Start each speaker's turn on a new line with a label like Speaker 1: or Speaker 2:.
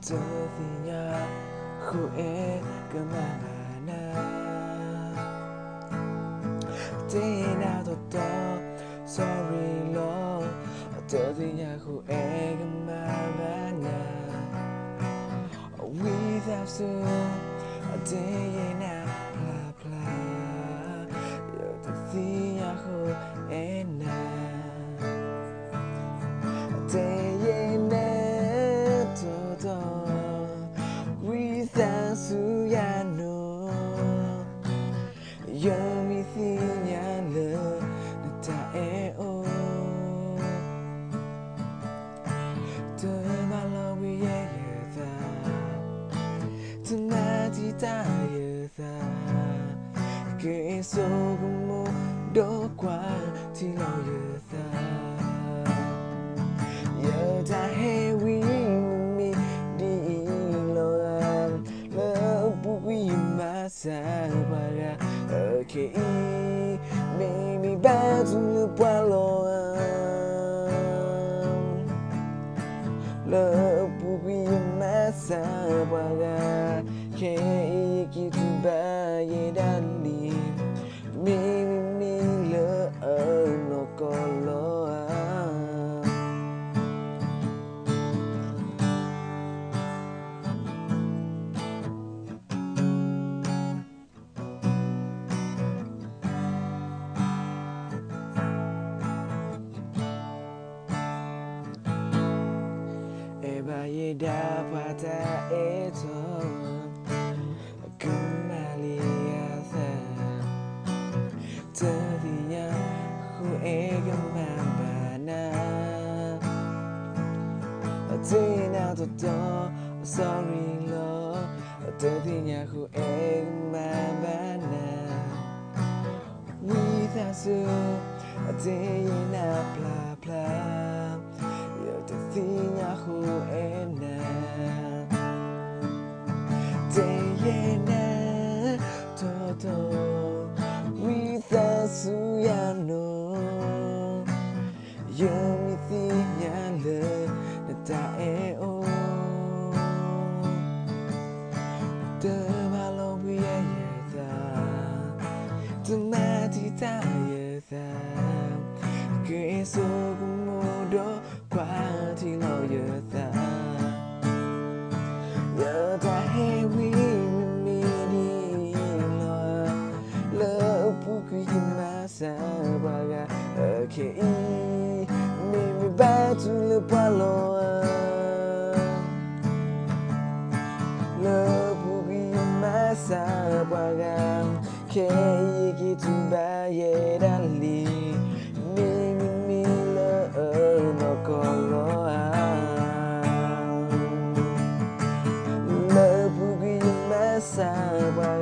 Speaker 1: Tadinya ku kemana-mana, tidak tahu sorry lo. Tadinya ku kemana-mana, without you tadinya bla-bla. Tadinya ku enak, tadinya todo without you ya no. Yomitinya le natae o Temalawi yeda Temati ta yeda Kesogumu dokwa tilo yeda Yeda hewi mimi di iloan Lebuwi masa para Okay, maybe batu lepualoan Lepuwi masa para Okay, gitu baye dali Maybe mila no koloan Bayi dapat itu kembali asa tadinya ku kemana-mana, tidak tahu sorry lo. Tadinya ku kemana-mana, without you tadinya bla-bla. Tadinya ku enak, tadinya todo without you ya no. Yomitinya le natae o Temalawi yeda Temati ta yeda Kesogumu dokwa tilo yeda Yeda hewi mimi di loa Lepuku masa baga Okay, mimi batu lepualoan Lepuku masa baga Okay, gitu baye dali Mimi mila no koloan Lepuku masa baga